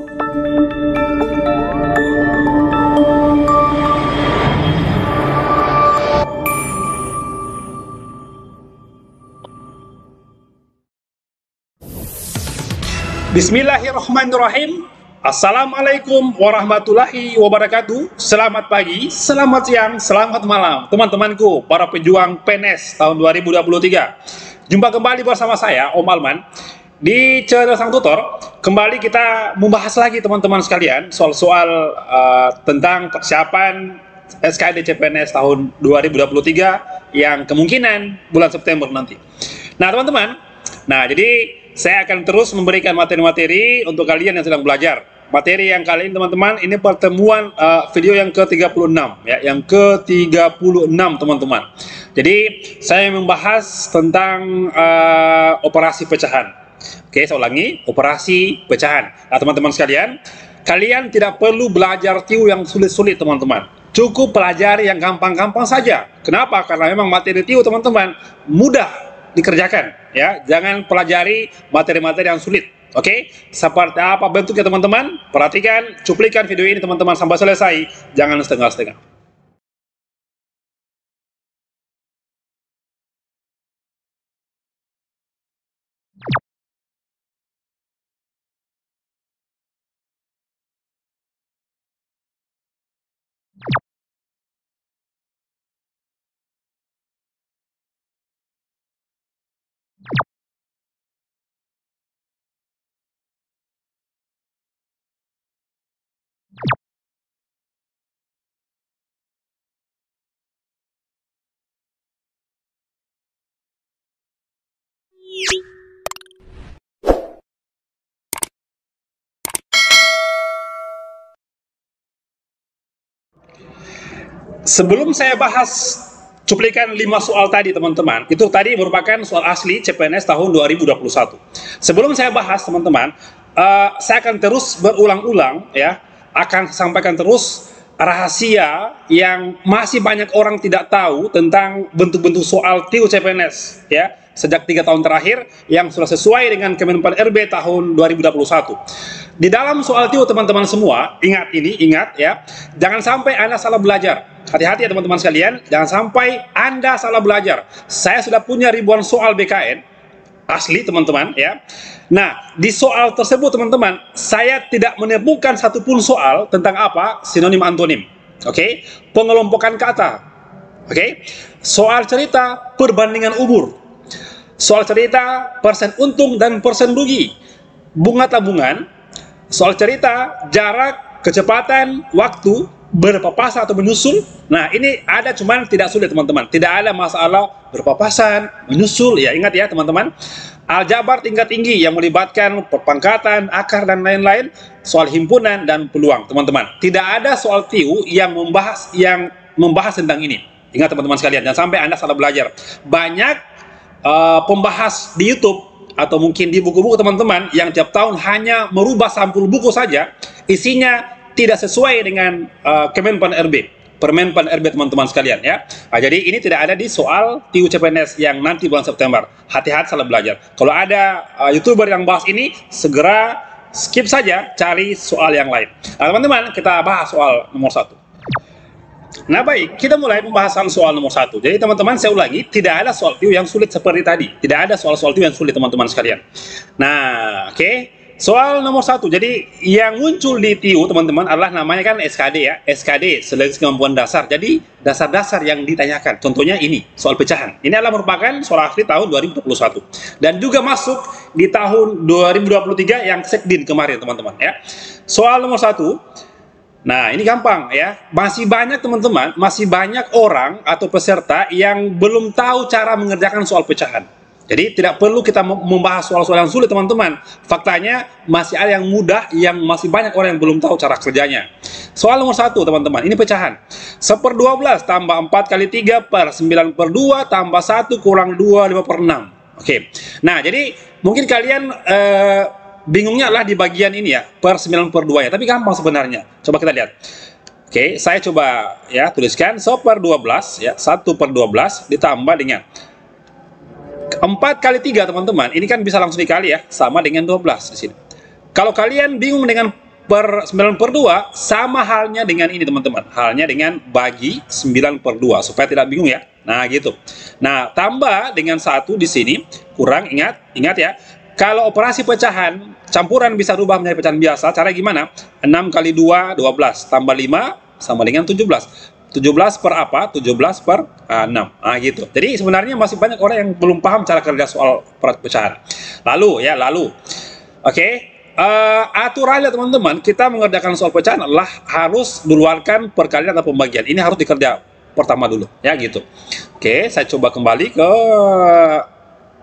Bismillahirrahmanirrahim. Assalamualaikum warahmatullahi wabarakatuh. Selamat pagi, selamat siang, selamat malam teman-temanku, para pejuang PNS tahun 2023. Jumpa kembali bersama saya, Om Alman, di channel Sang Tutor. Kembali kita membahas lagi teman-teman sekalian soal-soal tentang persiapan SKD CPNS tahun 2023 yang kemungkinan bulan September nanti. Nah teman-teman, jadi saya akan terus memberikan materi-materi untuk kalian yang sedang belajar. Materi yang kali ini teman-teman, ini pertemuan video yang ke-36 ya, yang ke-36 teman-teman. Jadi saya membahas tentang operasi pecahan. Oke, saya ulangi, operasi pecahan. Nah teman-teman sekalian, kalian tidak perlu belajar TIU yang sulit-sulit teman-teman. Cukup pelajari yang gampang-gampang saja. Kenapa? Karena memang materi TIU teman-teman mudah dikerjakan ya, jangan pelajari materi-materi yang sulit. Oke, seperti apa bentuknya teman-teman? Perhatikan, cuplikan video ini teman-teman sampai selesai, jangan setengah-setengah. Sebelum saya bahas cuplikan 5 soal tadi teman-teman, itu tadi merupakan soal asli CPNS tahun 2021. Sebelum saya bahas teman-teman, saya akan terus berulang-ulang ya, akan sampaikan terus rahasia yang masih banyak orang tidak tahu tentang bentuk-bentuk soal TIU CPNS ya, sejak 3 tahun terakhir yang sudah sesuai dengan Kemenpan RB tahun 2021. Di dalam soal TIU teman-teman semua, ingat ya, jangan sampai Anda salah belajar. Hati-hati ya teman-teman sekalian, jangan sampai Anda salah belajar. Saya sudah punya ribuan soal BKN asli teman-teman ya. Nah, di soal tersebut teman-teman, saya tidak menemukan satupun soal tentang apa sinonim antonim. Oke, pengelompokan kata. Oke, soal cerita perbandingan umur, soal cerita persen untung dan persen rugi, bunga tabungan, soal cerita jarak, kecepatan, waktu, berpapasan atau menyusul. Nah ini ada, cuman tidak sulit teman-teman, tidak ada masalah berpapasan, menyusul ya. Ingat ya teman-teman, aljabar tingkat tinggi yang melibatkan perpangkatan, akar dan lain-lain, soal himpunan dan peluang teman-teman. Tidak ada soal TIU yang membahas tentang ini. Ingat teman-teman sekalian, jangan sampai Anda salah belajar. Banyak pembahas di YouTube atau mungkin di buku-buku teman-teman yang tiap tahun hanya merubah sampul buku saja, isinya tidak sesuai dengan Kemenpan RB, Permenpan RB teman-teman sekalian ya. Nah, jadi ini tidak ada di soal TIU CPNS yang nanti bulan September. Hati-hati salah belajar. Kalau ada YouTuber yang bahas ini, segera skip saja, cari soal yang lain. Nah teman-teman, kita bahas soal nomor 1. Nah baik, kita mulai pembahasan soal nomor 1. Jadi teman-teman, saya ulangi, tidak ada soal TIU yang sulit seperti tadi. Tidak ada soal-soal TIU yang sulit teman-teman sekalian. Nah oke. Soal nomor 1, jadi yang muncul di TIU teman-teman adalah namanya kan SKD ya, SKD, seleksi kemampuan dasar. Jadi dasar-dasar yang ditanyakan, contohnya ini, soal pecahan. Ini adalah merupakan soal asli tahun 2021. Dan juga masuk di tahun 2023 yang Sekdin kemarin teman-teman ya. Soal nomor 1, nah ini gampang ya, masih banyak teman-teman, masih banyak orang atau peserta yang belum tahu cara mengerjakan soal pecahan. Jadi tidak perlu kita membahas soal-soal yang sulit teman-teman. Faktanya masih ada yang mudah, yang masih banyak orang yang belum tahu cara kerjanya. Soal nomor 1 teman-teman, ini pecahan. 1/12 tambah 4 kali 3 per 9/2 tambah 1 kurang 2 5/6. Oke. Nah jadi mungkin kalian bingungnya adalah di bagian ini ya, per 9/2 ya. Tapi gampang sebenarnya. Coba kita lihat. Oke, saya coba ya tuliskan 1/12 ya, 1/12 ditambah dengan 4 kali 3 teman-teman, ini kan bisa langsung dikali ya, sama dengan 12 di sini. Kalau kalian bingung dengan 9/2 sama halnya dengan ini teman-teman, halnya dengan bagi 9/2 supaya tidak bingung ya. Nah gitu. Nah tambah dengan 1 di sini, kurang, ingat ya, kalau operasi pecahan campuran bisa rubah menjadi pecahan biasa. Cara gimana? 6 kali 2 12 tambah 5 sama dengan 17. 17 per apa? 17 per 6. Nah gitu. Jadi sebenarnya masih banyak orang yang belum paham cara kerja soal pecahan. Lalu oke, aturannya teman-teman, kita mengerjakan soal pecahan adalah harus duluarkan perkalian atau pembagian. Ini harus dikerja pertama dulu, ya gitu. Oke, saya coba kembali ke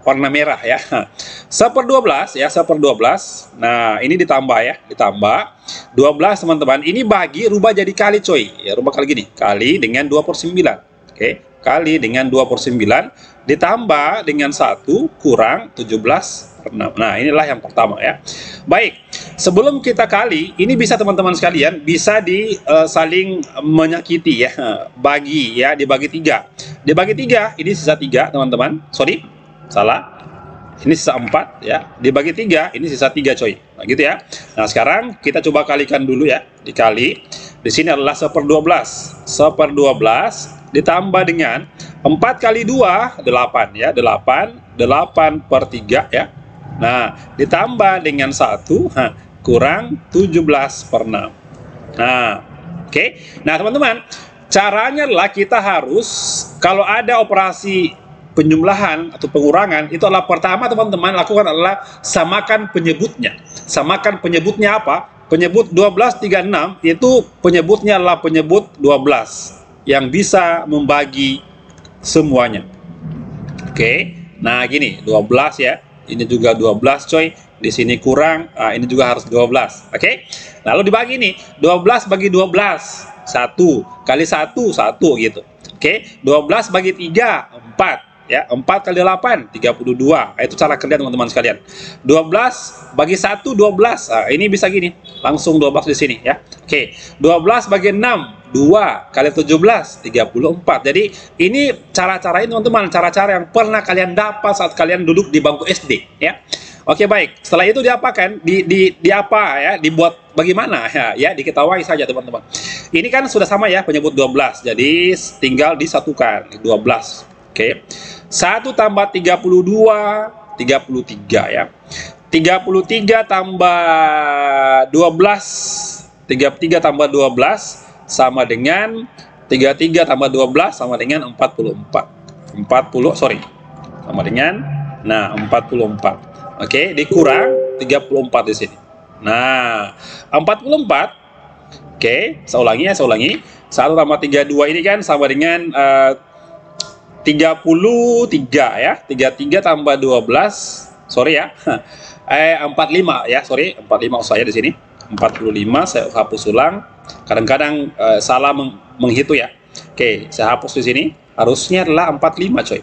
warna merah ya. 1/12 ya, 1/12. Nah, ini ditambah ya, ditambah 12 teman-teman. Ini bagi rubah jadi kali coy. Ya, rubah kali gini, kali dengan 2/9. Oke, kali dengan 2/9 ditambah dengan 1 kurang 17/6. Nah, inilah yang pertama ya. Baik, sebelum kita kali, ini bisa teman-teman sekalian bisa saling menyakiti ya. Bagi ya, dibagi 3. Dibagi 3, ini sisa 3 teman-teman. Sorry, salah. Ini sisa 4 ya. Dibagi 3, ini sisa 3 coy. Nah, gitu ya. Nah, sekarang kita coba kalikan dulu ya. Dikali. Di sini adalah 1/12. 1/12 ditambah dengan 4 kali 2 8 ya. 8/3 ya. Nah, ditambah dengan 1 kurang 17/6. Nah, oke. Nah, teman-teman, caranya adalah kita harus, kalau ada operasi penjumlahan atau pengurangan, itu adalah pertama teman-teman lakukan adalah samakan penyebutnya. Samakan penyebutnya apa? Penyebut 1236 itu penyebutnya adalah penyebut 12 yang bisa membagi semuanya. Oke. Nah, gini, 12 ya. Ini juga 12 coy. Di sini kurang, ini juga harus 12. Oke. Lalu dibagi nih, 12 bagi 12, 1 kali 1 1 gitu. Oke. 12 bagi 3 4 ya. 4 kali 8 32. Itu cara kerja teman-teman sekalian. 12 bagi 1 12. Ini bisa gini. Langsung 12 di sini ya. Oke. 12 bagi 6 2 kali 17 34. Jadi ini cara-cara ini teman-teman, cara-cara yang pernah kalian dapat saat kalian duduk di bangku SD ya. Oke, baik. Setelah itu diapakan? Di apa ya? Dibuat bagaimana ya? Diketahui saja teman-teman. Ini kan sudah sama ya, penyebut 12. Jadi tinggal disatukan 12. Oke. 1 tambah 32 33 ya. 33 tambah 12 33 tambah 12 sama dengan 33 tambah 12 sama dengan 44. 40, sorry. Sama dengan 44. Oke, dikurang 34 di sini. Nah, 44. Oke, saya ulangi. 1 tambah 32 ini kan sama dengan 33 ya. 33 tambah 12, sorry ya. 45 ya, sorry. 45 saya di sini. 45 saya hapus ulang. Kadang-kadang salah menghitung ya. Oke, saya hapus di sini. Harusnya adalah 45 coy.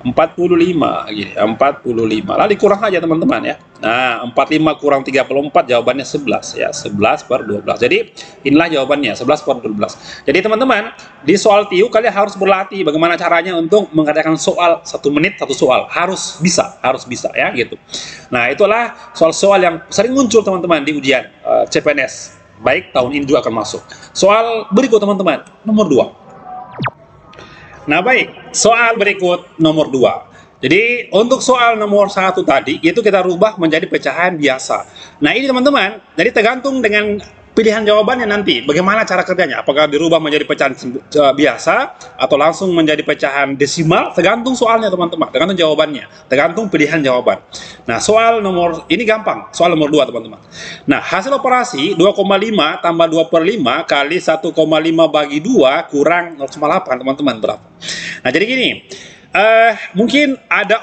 45 gini, 45. Lalu dikurang aja teman-teman ya. Nah, 45 kurang 34 jawabannya 11 ya. 11/12. Jadi inilah jawabannya, 11/12. Jadi teman-teman, di soal TIU kalian harus berlatih bagaimana caranya untuk mengerjakan soal 1 menit 1 soal. Harus bisa ya gitu. Nah, itulah soal-soal yang sering muncul teman-teman di ujian CPNS. Baik, tahun ini juga akan masuk. Soal berikut teman-teman, nomor 2. Nah, baik, soal berikut nomor 2. Jadi untuk soal nomor 1 tadi itu kita rubah menjadi pecahan biasa. Nah, ini teman-teman, jadi tergantung dengan pilihan jawabannya nanti bagaimana cara kerjanya, apakah dirubah menjadi pecahan biasa atau langsung menjadi pecahan desimal, tergantung soalnya teman-teman, tergantung jawabannya, tergantung pilihan jawaban. Nah, soal nomor ini gampang, soal nomor 2 teman-teman. Nah, hasil operasi 2,5 tambah 2/5 kali 1,5 bagi 2 kurang 0,8 teman-teman, berapa? Nah, jadi gini, mungkin ada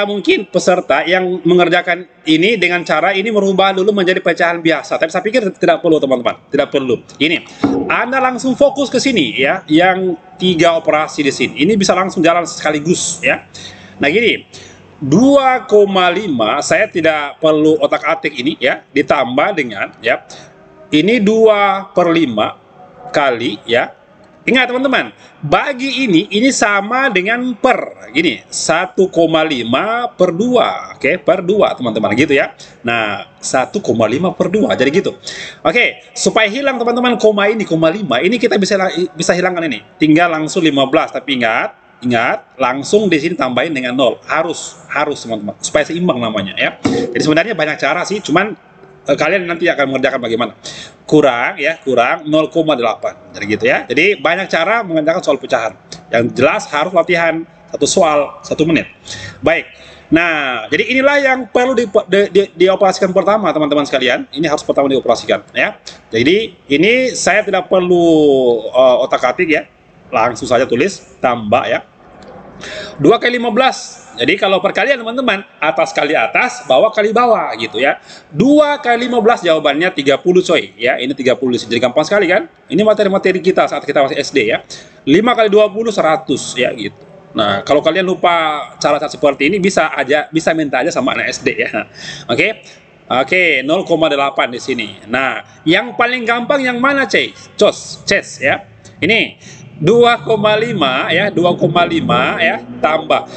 mungkin peserta yang mengerjakan ini dengan cara ini merubah dulu menjadi pecahan biasa. Tapi saya pikir tidak perlu teman-teman, tidak perlu. Ini, Anda langsung fokus ke sini ya, yang 3 operasi di sini. Ini bisa langsung jalan sekaligus ya. Nah gini, 2,5 saya tidak perlu otak-atik ini ya, ditambah dengan ya, ini 2/5 kali ya. Ingat teman-teman, bagi ini sama dengan per, gini, 1,5 per 2, oke, per 2 teman-teman, gitu ya. Nah, 1,5 per 2, jadi gitu. Oke, supaya hilang teman-teman koma ini, koma 5, ini kita bisa hilangkan ini. Tinggal langsung 15, tapi ingat, langsung di sini tambahin dengan 0. Harus teman-teman, supaya seimbang namanya ya. Jadi sebenarnya banyak cara sih, cuman kalian nanti akan mengerjakan bagaimana. Kurang 0,8, jadi gitu ya. Jadi banyak cara mengerjakan soal pecahan. Yang jelas harus latihan satu soal 1 menit. Baik. Nah, jadi inilah yang perlu dioperasikan pertama teman-teman sekalian. Ini harus pertama dioperasikan ya. Jadi ini saya tidak perlu otak-atik ya. Langsung saja tulis tambah ya. 2 kali 15. Jadi kalau perkalian teman-teman, atas kali atas, bawah kali bawah gitu ya. 2 kali 15 jawabannya 30 coy ya. Ini 30, jadi gampang sekali kan? Ini materi-materi kita saat kita masih SD ya. 5 kali 20 100 ya gitu. Nah, kalau kalian lupa cara-cara seperti ini bisa minta aja sama anak SD ya. Oke. Oke, 0,8 di sini. Nah, yang paling gampang yang mana, Ces ya. Ini 2,5 ya, 2,5 ya, tambah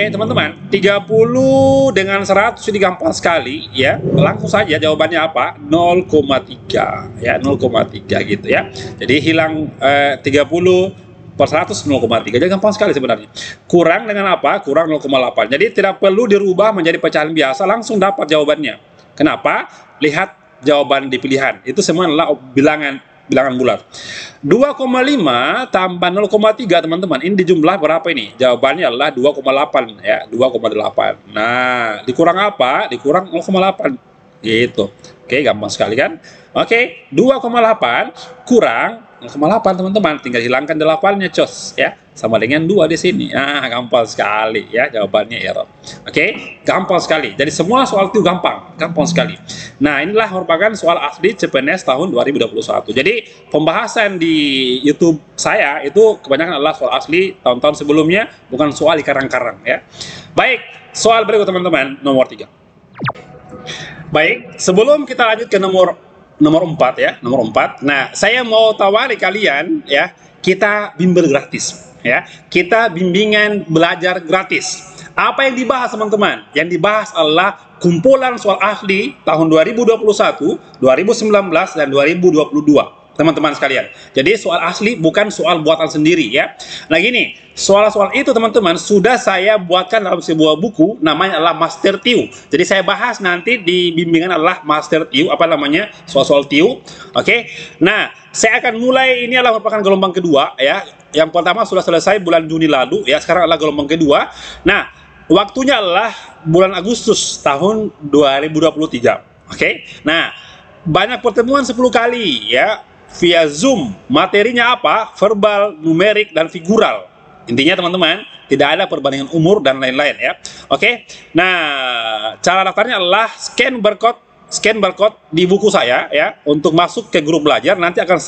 teman-teman, 30 dengan 100 ini gampang sekali ya. Langsung saja jawabannya apa? 0,3 ya, 0,3 gitu ya. Jadi hilang 30 per 100 0,3. Jadi gampang sekali sebenarnya. Kurang dengan apa? Kurang 0,8. Jadi tidak perlu dirubah menjadi pecahan biasa, langsung dapat jawabannya. Kenapa? Lihat jawaban di pilihan. Itu semua adalah bilangan bulat. 2,5 tambah 0,3 teman-teman. Ini dijumlah berapa ini? Jawabannya adalah 2,8 ya, 2,8. Nah, dikurang apa? Dikurang 0,8 gitu. Oke, gampang sekali kan? Oke, 2,8 kurang 0,8 teman-teman, tinggal hilangkan 8-nya cos ya, sama dengan 2 di sini. Nah, gampang sekali ya, jawabannya error. Oke, gampang sekali. Jadi semua soal itu gampang sekali. Nah, inilah merupakan soal asli CPNS tahun 2021. Jadi pembahasan di YouTube saya itu kebanyakan adalah soal asli tahun-tahun sebelumnya, bukan soal di karang-karang ya. Baik, soal berikut teman-teman, nomor 3. Baik, sebelum kita lanjut ke nomor 4 ya, nomor 4. Nah, saya mau tawari kalian ya, kita bimbel gratis ya. Kita bimbingan belajar gratis. Apa yang dibahas teman-teman? Yang dibahas adalah kumpulan soal ahli tahun 2021, 2019 dan 2022. Teman-teman sekalian. Jadi soal asli bukan soal buatan sendiri ya. Nah gini, soal-soal itu teman-teman sudah saya buatkan dalam sebuah buku, namanya adalah Master TIU. Jadi saya bahas nanti di bimbingan adalah Master TIU, apa namanya? Soal-soal TIU. Oke. Nah, saya akan mulai, ini adalah merupakan gelombang kedua ya. Yang pertama sudah selesai bulan Juni lalu ya, sekarang adalah gelombang kedua. Nah, waktunya adalah bulan Agustus tahun 2023. Oke. Nah, banyak pertemuan 10 kali ya. Via Zoom, materinya apa? Verbal, numerik, dan figural. Intinya teman-teman, tidak ada perbandingan umur dan lain-lain ya. Oke. Nah, cara daftarnya adalah scan barcode di buku saya ya, untuk masuk ke grup belajar. Nanti akan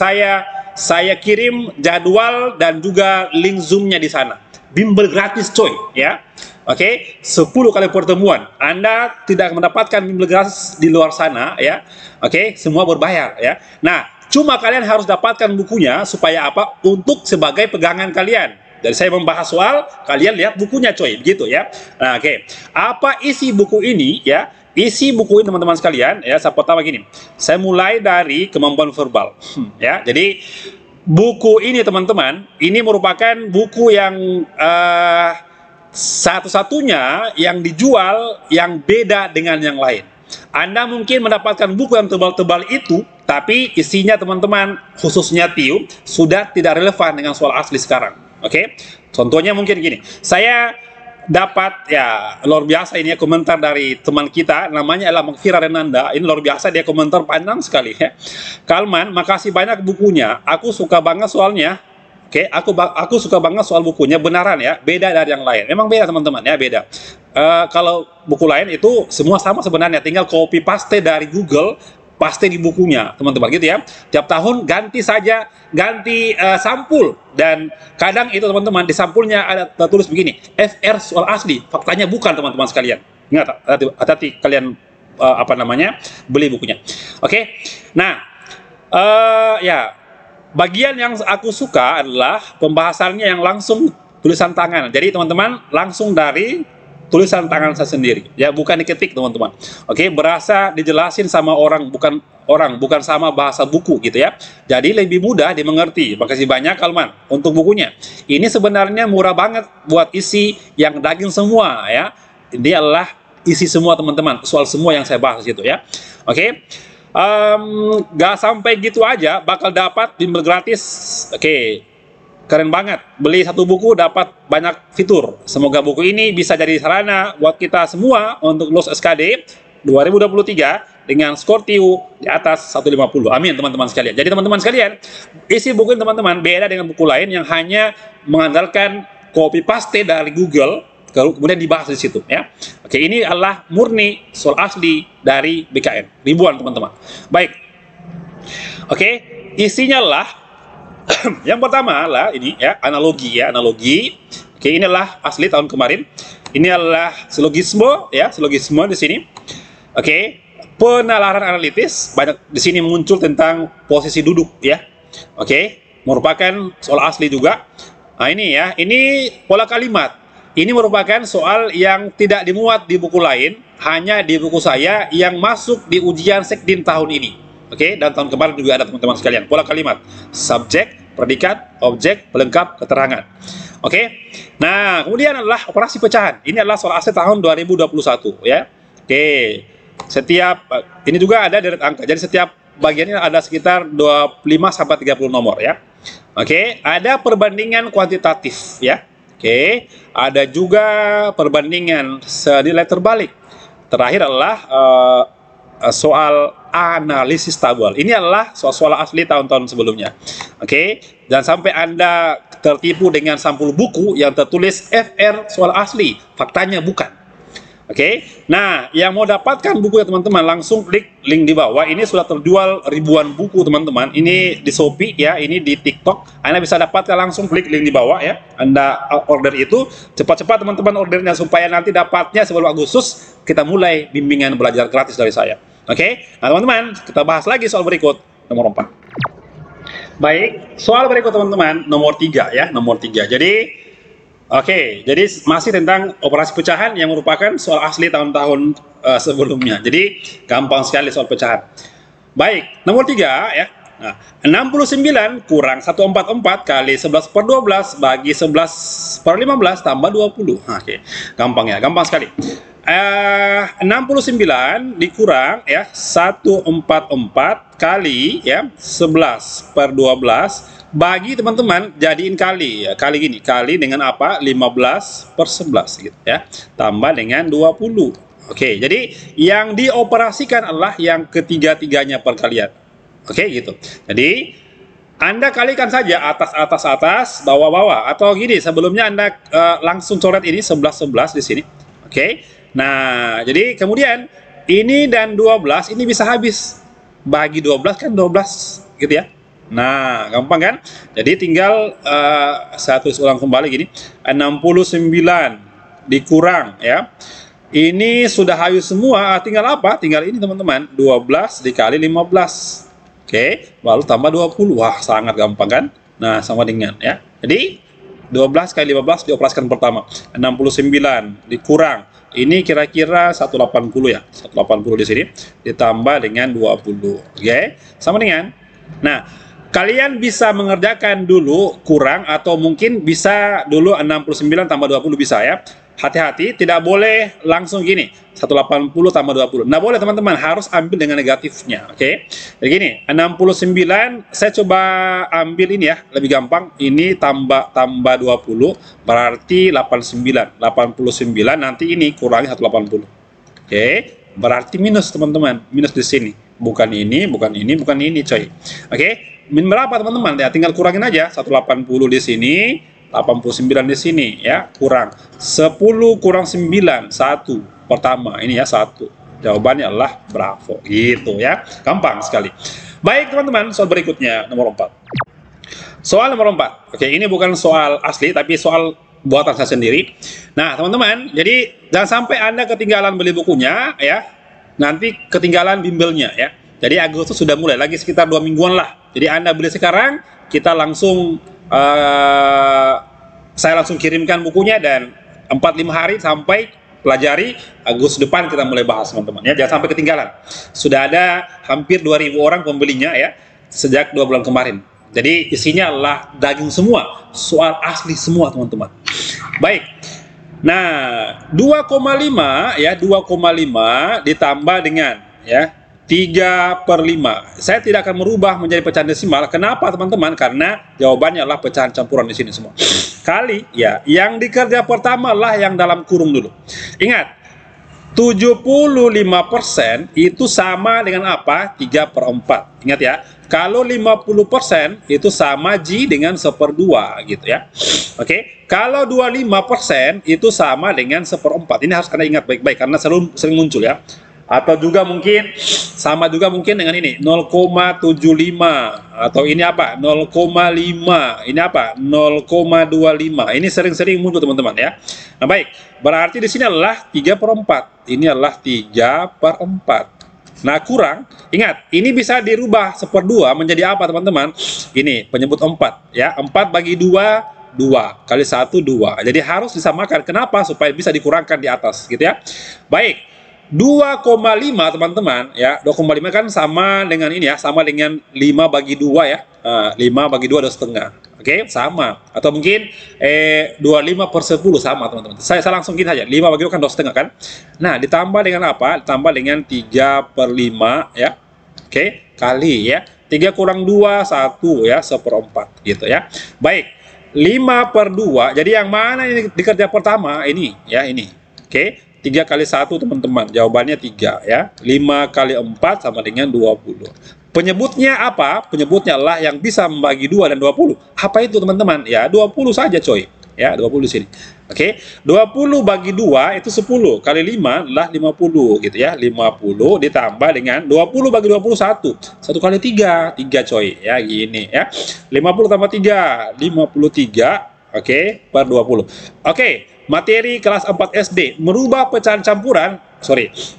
saya kirim jadwal dan juga link Zoom-nya di sana. Bimbel gratis coy ya. Oke, 10 kali pertemuan. Anda tidak mendapatkan bimbel gratis di luar sana ya. Oke, semua berbayar ya. Nah, cuma kalian harus dapatkan bukunya supaya apa? Untuk sebagai pegangan kalian. Dari saya membahas soal, kalian lihat bukunya coy, begitu ya. Nah, oke. Apa isi buku ini ya? Isi buku ini teman-teman sekalian ya, saya pertama gini. Saya mulai dari kemampuan verbal ya. Jadi buku ini teman-teman, ini merupakan buku yang satu-satunya yang dijual yang beda dengan yang lain. Anda mungkin mendapatkan buku yang tebal-tebal itu, tapi isinya teman-teman, khususnya TIU, sudah tidak relevan dengan soal asli sekarang. Oke? Contohnya mungkin gini, saya dapat ya luar biasa ini ya, komentar dari teman kita, namanya adalah Magfira Renanda. Ini luar biasa, dia komentar panjang sekali ya. Kalman, makasih banyak bukunya, aku suka banget soalnya. Oke, aku suka banget soal bukunya, benaran ya, beda dari yang lain. Memang beda teman-teman ya, beda. Kalau buku lain itu semua sama sebenarnya, tinggal copy paste dari Google, paste di bukunya teman-teman gitu ya. Tiap tahun ganti sampul, dan kadang itu teman-teman di sampulnya ada tertulis begini, FR soal asli, faktanya bukan teman-teman sekalian. Ingat, hati-hati kalian beli bukunya. Oke. Nah, ya bagian yang aku suka adalah pembahasannya yang langsung tulisan tangan. Jadi teman-teman langsung dari tulisan tangan saya sendiri, ya, bukan diketik teman-teman. Oke, berasa dijelasin sama bukan sama bahasa buku gitu ya. Jadi lebih mudah dimengerti. Makasih banyak Kalman untuk bukunya. Ini sebenarnya murah banget buat isi yang daging semua ya. Ini adalah isi semua teman-teman, soal semua yang saya bahas gitu ya. Oke. Gak sampai gitu aja bakal dapat bimbel gratis. Oke, keren banget, beli satu buku dapat banyak fitur. Semoga buku ini bisa jadi sarana buat kita semua untuk lulus SKD 2023 dengan skor TIU di atas 150. Amin teman-teman sekalian. Jadi teman-teman sekalian, isi buku teman-teman beda dengan buku lain yang hanya mengandalkan copy paste dari Google kemudian dibahas di situ ya. Oke, ini adalah murni soal asli dari BKN, ribuan teman-teman. Baik. Oke, isinya lah yang pertama adalah ini ya, analogi. Oke, ini adalah asli tahun kemarin. Ini adalah silogisme ya, silogisme di sini. Oke, penalaran analitis banyak di sini muncul tentang posisi duduk ya. Oke, merupakan soal asli juga. Nah, ini ya, ini pola kalimat. Ini merupakan soal yang tidak dimuat di buku lain, hanya di buku saya yang masuk di ujian Sekdin tahun ini. Oke, dan tahun kemarin juga ada teman-teman sekalian. Pola kalimat, subjek, predikat, objek, pelengkap, keterangan. Oke, nah kemudian adalah operasi pecahan. Ini adalah soal asli tahun 2021 ya. Oke, setiap ini juga ada deret angka. Jadi setiap bagiannya ada sekitar 25-30 nomor ya. Oke, ada perbandingan kuantitatif ya. Oke, ada juga perbandingan senilai terbalik. Terakhir adalah soal analisis tabel. Ini adalah soal-soal asli tahun-tahun sebelumnya. Oke, jangan sampai Anda tertipu dengan sampul buku yang tertulis FR soal asli, faktanya bukan. Oke, nah yang mau dapatkan buku ya teman-teman, langsung klik link di bawah. Ini sudah terjual ribuan buku teman-teman. Ini di Shopee ya, ini di TikTok. Anda bisa dapatkan langsung klik link di bawah ya. Anda order itu cepat-cepat teman-teman ordernya supaya nanti dapatnya sebelum Agustus kita mulai bimbingan belajar gratis dari saya. Oke, nah teman-teman kita bahas lagi soal berikut nomor 4. Baik, soal berikut teman-teman nomor 3 ya, nomor 3. Oke, jadi masih tentang operasi pecahan yang merupakan soal asli tahun-tahun sebelumnya. Jadi gampang sekali soal pecahan. Baik, nomor 3 ya. Nah, 69 kurang 144 kali 11/12 bagi 11/15 tambah 20. Oke, gampang ya, gampang sekali. 69 dikurang ya 144 kali ya 11/12 bagi teman-teman jadiin kali ya, kali gini, kali dengan apa, 15/11 gitu ya, tambah dengan 20. Oke, jadi yang dioperasikan adalah yang ketiga-tiganya perkalian. Oke gitu, jadi Anda kalikan saja atas, bawah, atau gini, sebelumnya Anda langsung coret ini 11/11 di sini. Oke, nah jadi kemudian ini dan 12 ini bisa habis, bagi 12 kan 12 gitu ya. Nah, gampang kan? Jadi tinggal saya tulis ulang kembali gini, 69 dikurang ya. Ini sudah habis semua, tinggal apa? Tinggal ini teman-teman, 12 dikali 15. Oke, lalu tambah 20. Wah, sangat gampang kan? Nah, sama dengan ya. Jadi 12 kali 15 dioperasikan pertama. 69 dikurang. Ini kira-kira 180 ya. 180 di sini ditambah dengan 20. Oke, sama dengan. Nah, kalian bisa mengerjakan dulu kurang atau mungkin bisa dulu 69 tambah 20 bisa ya. Hati-hati, tidak boleh langsung gini 180 tambah 20. Nah boleh teman-teman, harus ambil dengan negatifnya. Oke, jadi gini, 69 saya coba ambil ini ya, lebih gampang. Ini tambah 20 berarti 89. 89 nanti ini kurangi 180. Oke, berarti minus teman-teman, minus di sini. Bukan ini coy. Oke, min berapa teman-teman ya, tinggal kurangin aja 180 di sini, 89 di sini ya, kurang 10 kurang 9 1 pertama ini ya, 1. Jawabannya adalah bravo gitu ya, gampang sekali. Baik teman-teman, soal berikutnya nomor 4. Soal nomor 4. Oke, ini bukan soal asli tapi soal buatan saya sendiri. Nah teman-teman, jadi jangan sampai Anda ketinggalan beli bukunya ya, nanti ketinggalan bimbelnya ya. Jadi Agustus sudah mulai lagi sekitar 2 mingguan lah Jadi Anda beli sekarang, kita langsung saya langsung kirimkan bukunya, dan 4-5 hari sampai pelajari, Agustus depan kita mulai bahas teman-teman ya. Jangan sampai ketinggalan. Sudah ada hampir 2.000 orang pembelinya ya sejak 2 bulan kemarin. Jadi isinya adalah daging semua, soal asli semua teman-teman. Baik. Nah, 2,5 ya, 2,5 ditambah dengan ya 3/5. Saya tidak akan merubah menjadi pecahan desimal. Kenapa teman-teman? Karena jawabannya adalah pecahan campuran di sini semua. Kali ya, yang dikerja pertama lah yang dalam kurung dulu. Ingat, 75% itu sama dengan apa? 3/4. Ingat ya, kalau 50% itu sama G dengan 1/2 gitu ya. Oke, kalau 25% itu sama dengan 1/4. Ini harus Anda ingat baik-baik karena sering muncul ya. Atau juga mungkin sama juga mungkin dengan ini 0,75, atau ini apa 0,5, ini apa 0,25. Ini sering-sering muncul teman-teman ya. Nah baik, berarti di sini adalah 3/4, ini adalah 3/4. Nah kurang, ingat ini bisa dirubah 1/2 menjadi apa teman-teman? Ini penyebut 4 ya, 4 bagi 2 2 kali 1 2. Jadi harus disamakan. Kenapa? Supaya bisa dikurangkan di atas gitu ya. Baik, 2,5 teman-teman ya, 2,5 kan sama dengan ini ya, sama dengan 5 bagi 2 ya. 5 bagi 2 2,5. Oke, sama. Atau mungkin 25/10 sama teman-teman. Saya langsung gini saja, 5 bagi 2 kan 2,5 kan. Nah, ditambah dengan apa? Ditambah dengan 3/5 ya. Oke, kali ya. 3 kurang 2 1 ya, 1/4 gitu ya. Baik, 5/2. Jadi yang mana ini dikerja pertama? Ini ya, ini. Oke. 3 kali 1 teman-teman, jawabannya 3 ya. 5 kali 4 sama dengan 20. Penyebutnya apa? Penyebutnya adalah yang bisa membagi 2 dan 20. Apa itu teman-teman? Ya 20 saja coy. Ya 20 di sini. Oke, 20 bagi 2 itu 10, kali 5 adalah 50 gitu ya. 50 ditambah dengan 20 bagi 21, 1 kali 3, 3 coy ya, gini ya. 50 tambah 3, 53. Oke, per 20. Oke, materi kelas 4 SD, merubah pecahan campuran,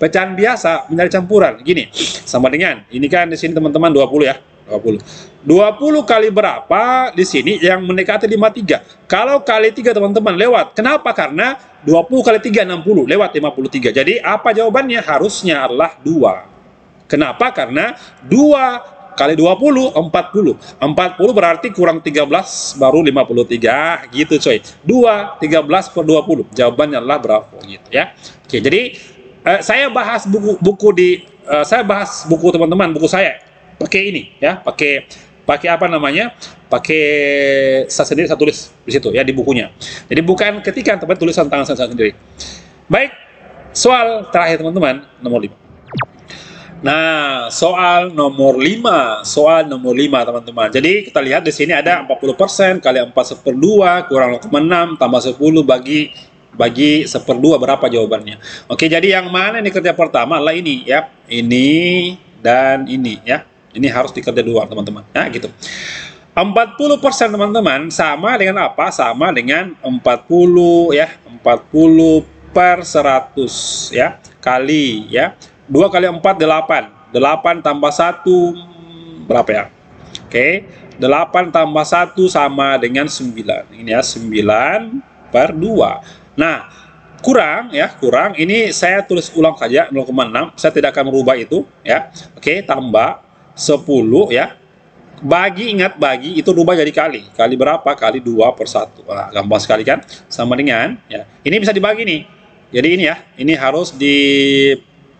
pecahan biasa menjadi campuran. Gini, sama dengan, ini kan di sini teman-teman 20 ya, 20. 20 kali berapa di sini yang mendekati 53. Kalau kali 3 teman-teman lewat. Kenapa? Karena 20 kali 3 60, lewat 53. Jadi apa jawabannya? Harusnya adalah 2. Kenapa? Karena 2 kali 20, 40. 40 berarti kurang 13 baru 53 gitu coy. 2, 13/20. Jawabannya adalah berapa gitu ya. Oke, jadi saya bahas saya bahas buku teman-teman, buku saya pakai ini ya, pakai apa namanya? Pakai saya sendiri, saya tulis di situ ya di bukunya. Jadi bukan ketikan, tapi tulisan tangan saya sendiri. Baik, soal terakhir teman-teman, nomor 5. Nah, soal nomor 5 teman-teman. Jadi kita lihat di sini ada 40% kali 4/2 kurang 0,6 tambah 10 bagi 1/2 berapa jawabannya? Oke, jadi yang mana ini kerja pertama adalah ini ya. Ini dan ini ya. Ini harus dikerja dua teman-teman. Nah, gitu. 40% teman-teman sama dengan apa? Sama dengan 40 ya. 40/100 ya. Kali ya. 2 kali 4 8. 8 tambah 1 berapa ya? Oke, 8 tambah 1 sama dengan 9. Ini ya 9/2. Nah, kurang ya, kurang. Ini saya tulis ulang saja 0,6. Saya tidak akan merubah itu ya. Oke, tambah 10 ya. Bagi, ingat bagi itu rubah jadi kali. Kali berapa? Kali 2/1. Wah, gampang sekali kan? Sama dengan ya. Ini bisa dibagi nih. Jadi ini ya, ini harus di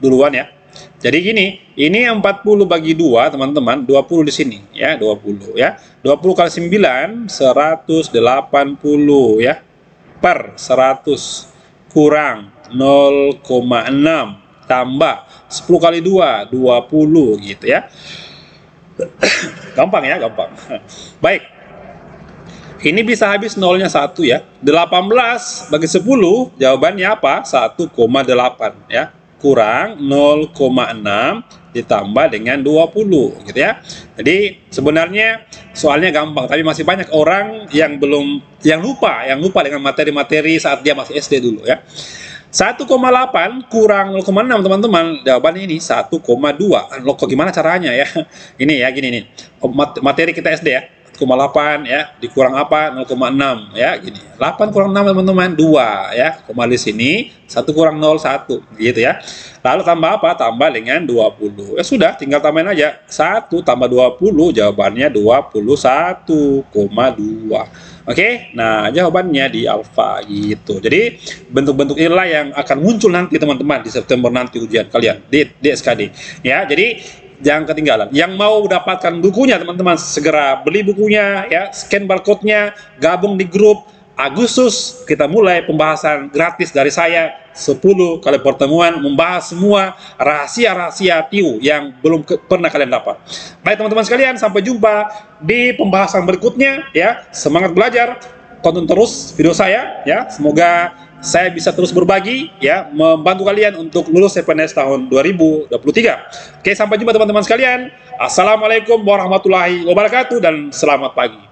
duluan ya. Jadi gini, ini 40 bagi 2 teman-teman, 20 di sini ya, 20 ya. 20 kali 9 180 ya. Per 100 kurang 0,6 tambah 10 kali 2 20 gitu ya. Gampang ya, gampang. Baik. Ini bisa habis nolnya 1 ya. 18 bagi 10 jawabannya apa? 1,8 ya. Kurang 0,6 ditambah dengan 20 gitu ya. Jadi sebenarnya soalnya gampang, tapi masih banyak orang yang lupa dengan materi-materi saat dia masih SD dulu ya. 1,8 kurang 0,6 teman-teman, jawabannya ini 1,2. Loh, kok gimana caranya ya? Ini ya, gini nih. Materi kita SD ya. 1,8 ya, dikurang apa? 0,6 ya, gini. 8 kurang 6 teman-teman, 2 ya. Koma di sini, 1 kurang 0, 1 gitu ya. Lalu tambah apa? Tambah dengan 20. Ya sudah, tinggal tambahin aja. 1 tambah 20, jawabannya 21,2. Oke, nah jawabannya di alfa gitu. Jadi bentuk-bentuk inilah yang akan muncul nanti teman-teman di September nanti ujian kalian di SKD. Ya, jadi jangan ketinggalan. Yang mau dapatkan bukunya teman-teman segera beli bukunya ya, scan barcode-nya, gabung di grup. Agustus kita mulai pembahasan gratis dari saya 10 kali pertemuan membahas semua rahasia-rahasia TIU yang belum pernah kalian dapat. Baik teman-teman sekalian, sampai jumpa di pembahasan berikutnya ya. Semangat belajar, tonton terus video saya ya. Semoga saya bisa terus berbagi ya, membantu kalian untuk lulus CPNS tahun 2023. Oke, sampai jumpa teman-teman sekalian. Assalamualaikum warahmatullahi wabarakatuh dan selamat pagi.